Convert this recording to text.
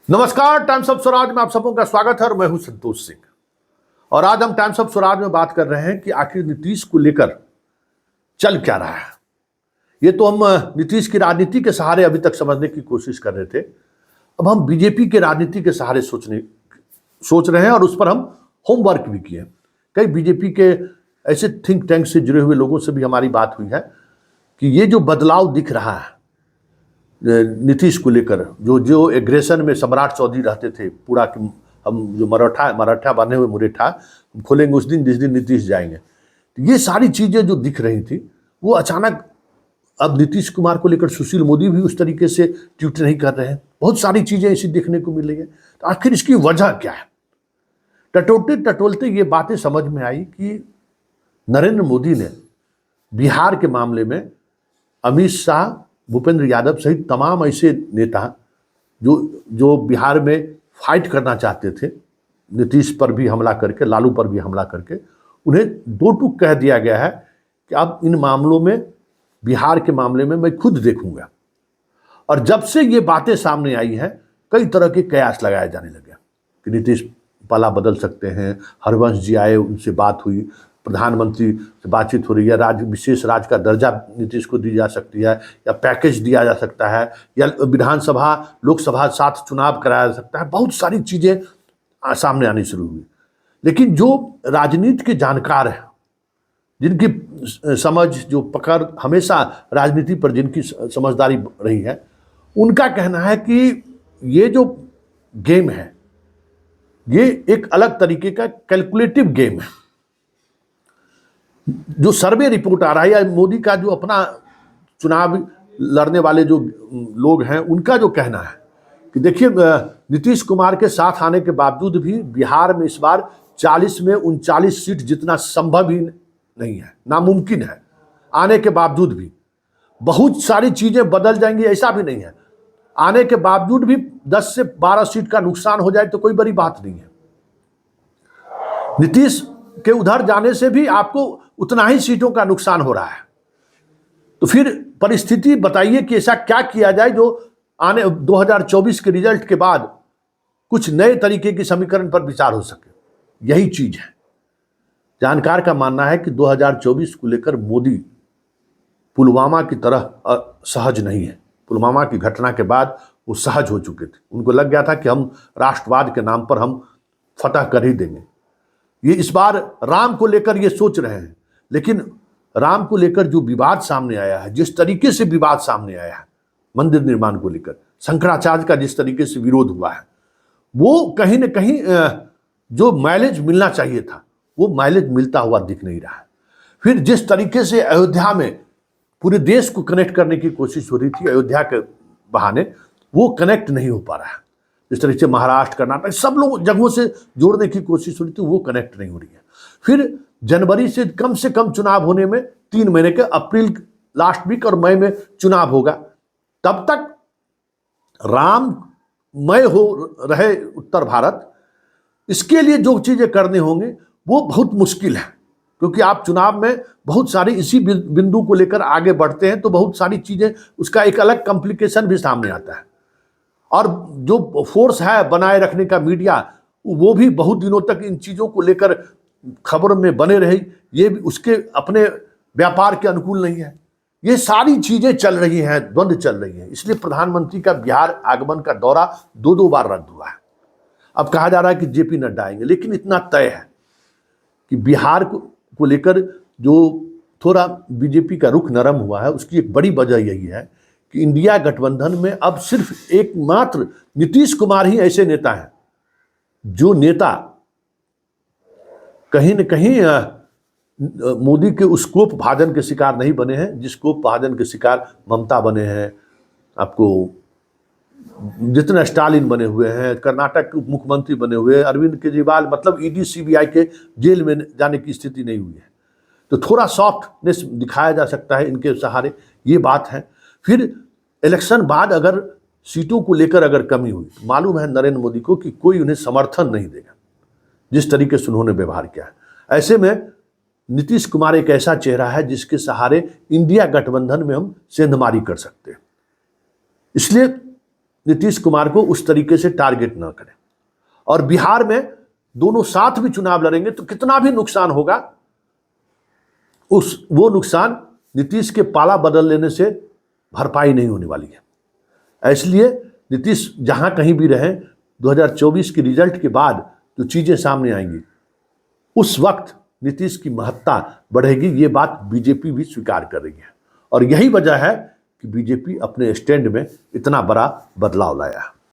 नमस्कार, times of Swaraj में आप सबों का स्वागत है और मैं हूं संतोष सिंह। और आज हम टाइम्स ऑफ स्वराज में बात कर रहे हैं कि आखिर नीतीश को लेकर चल क्या रहा है। ये तो हम नीतीश की राजनीति के सहारे अभी तक समझने की कोशिश कर रहे थे। अब हम बीजेपी के राजनीति के सहारे सोच रहे हैं और उस पर हम होमवर्क भी किए। कई बीजेपी के ऐसे थिंक टैंक से जुड़े हुए लोगों से भी हमारी बात हुई है कि ये जो बदलाव दिख रहा है नीतीश को लेकर, जो एग्रेशन में सम्राट चौधरी रहते थे, पूरा कि हम जो मराठा बने हुए मुरेठा हम खोलेंगे उस दिन जिस दिन नीतीश जाएंगे, तो ये सारी चीज़ें जो दिख रही थी वो अचानक अब नीतीश कुमार को लेकर सुशील मोदी भी उस तरीके से ट्वीट नहीं कर रहे हैं। बहुत सारी चीज़ें ऐसी देखने को मिल रही है। तो आखिर इसकी वजह क्या है? टटोलते टटोलते ये बातें समझ में आई कि नरेंद्र मोदी ने बिहार के मामले में अमित शाह, भूपेंद्र यादव सहित तमाम ऐसे नेता जो बिहार में फाइट करना चाहते थे, नीतीश पर भी हमला करके, लालू पर भी हमला करके, उन्हें दो टूक कह दिया गया है कि अब इन मामलों में, बिहार के मामले में मैं खुद देखूंगा। और जब से ये बातें सामने आई हैं, कई तरह के कयास लगाए जाने लगे कि नीतीश पाला बदल सकते हैं। हरवंश जी आए, उनसे बात हुई, प्रधानमंत्री से बातचीत हो रही है, विशेष राज्य का दर्जा नीतीश को दी जा सकती है, या पैकेज दिया जा सकता है, या विधानसभा लोकसभा साथ चुनाव कराया जा सकता है। बहुत सारी चीज़ें सामने आनी शुरू हुई। लेकिन जो राजनीति के जानकार हैं, जिनकी समझ, जो पकड़ हमेशा राजनीति पर जिनकी समझदारी रही है, उनका कहना है कि ये जो गेम है ये एक अलग तरीके का कैलकुलेटिव गेम है। जो सर्वे रिपोर्ट आ रहा है, या मोदी का जो अपना चुनाव लड़ने वाले जो लोग हैं उनका जो कहना है कि देखिए, नीतीश कुमार के साथ आने के बावजूद भी बिहार में इस बार 40 में 39 सीट जितना संभव ही नहीं है, नामुमकिन है। आने के बावजूद भी बहुत सारी चीजें बदल जाएंगी ऐसा भी नहीं है। आने के बावजूद भी 10 से 12 सीट का नुकसान हो जाए तो कोई बड़ी बात नहीं है। नीतीश के उधर जाने से भी आपको उतना ही सीटों का नुकसान हो रहा है। तो फिर परिस्थिति बताइए कि ऐसा क्या किया जाए जो आने 2024 के रिजल्ट के बाद कुछ नए तरीके की समीकरण पर विचार हो सके। यही चीज है। जानकार का मानना है कि 2024 को लेकर मोदी पुलवामा की तरह सहज नहीं है। पुलवामा की घटना के बाद वो सहज हो चुके थे। उनको लग गया था कि हम राष्ट्रवाद के नाम पर हम फतह कर ही देंगे। ये इस बार राम को लेकर ये सोच रहे हैं, लेकिन राम को लेकर जो विवाद सामने आया है, जिस तरीके से विवाद सामने आया है मंदिर निर्माण को लेकर, शंकराचार्य का जिस तरीके से विरोध हुआ है, वो कहीं ना कहीं जो माइलेज मिलना चाहिए था वो माइलेज मिलता हुआ दिख नहीं रहा है। फिर जिस तरीके से अयोध्या में पूरे देश को कनेक्ट करने की कोशिश हो रही थी अयोध्या के बहाने, वो कनेक्ट नहीं हो पा रहा है। जिस तरीके से महाराष्ट्र, कर्नाटक, सब लोग जगहों से जोड़ने की कोशिश हो रही थी, वो कनेक्ट नहीं हो रही है। फिर जनवरी से कम चुनाव होने में 3 महीने के, अप्रैल लास्ट वीक और मई में चुनाव होगा। तब तक राममय हो रहे उत्तर भारत, इसके लिए जो चीजें करने होंगे वो बहुत मुश्किल है, क्योंकि आप चुनाव में बहुत सारी इसी बिंदु को लेकर आगे बढ़ते हैं तो बहुत सारी चीजें, उसका एक अलग कॉम्प्लिकेशन भी सामने आता है। और जो फोर्स है बनाए रखने का मीडिया, वो भी बहुत दिनों तक इन चीजों को लेकर खबर में बने रहे, ये भी उसके अपने व्यापार के अनुकूल नहीं है। ये सारी चीजें चल रही हैं, द्वंद्व चल रही है। इसलिए प्रधानमंत्री का बिहार आगमन का दौरा 2 बार रद्द हुआ है। अब कहा जा रहा है कि जेपी नड्डा आएंगे, लेकिन इतना तय है कि बिहार को लेकर जो थोड़ा बीजेपी का रुख नरम हुआ है, उसकी एक बड़ी वजह यही है कि इंडिया गठबंधन में अब सिर्फ एकमात्र नीतीश कुमार ही ऐसे नेता हैं जो नेता कहीं न कहीं मोदी के उस कोप भाजन के शिकार नहीं बने हैं जिस कोप भाजन के शिकार ममता बने हैं, आपको जितने स्टालिन बने हुए हैं, कर्नाटक के उप मुख्यमंत्री बने हुए हैं, अरविंद केजरीवाल, मतलब ईडी सीबीआई के जेल में जाने की स्थिति नहीं हुई है। तो थोड़ा सॉफ्टनेस दिखाया जा सकता है इनके सहारे, ये बात है। फिर इलेक्शन बाद अगर सीटों को लेकर अगर कमी हुई, मालूम है नरेंद्र मोदी को कि कोई उन्हें समर्थन नहीं देगा जिस तरीके से उन्होंने व्यवहार किया है। ऐसे में नीतीश कुमार एक ऐसा चेहरा है जिसके सहारे इंडिया गठबंधन में हम सेंधमारी कर सकते हैं। इसलिए नीतीश कुमार को उस तरीके से टारगेट ना करें। और बिहार में दोनों साथ भी चुनाव लड़ेंगे तो कितना भी नुकसान होगा, वो नुकसान नीतीश के पाला बदल लेने से भरपाई नहीं होने वाली है। इसलिए नीतीश जहां कहीं भी रहें, 2024 के रिजल्ट के बाद जो चीजें सामने आएंगी उस वक्त नीतीश की महत्ता बढ़ेगी, ये बात बीजेपी भी स्वीकार कर रही है। और यही वजह है कि बीजेपी अपने स्टैंड में इतना बड़ा बदलाव लाया है।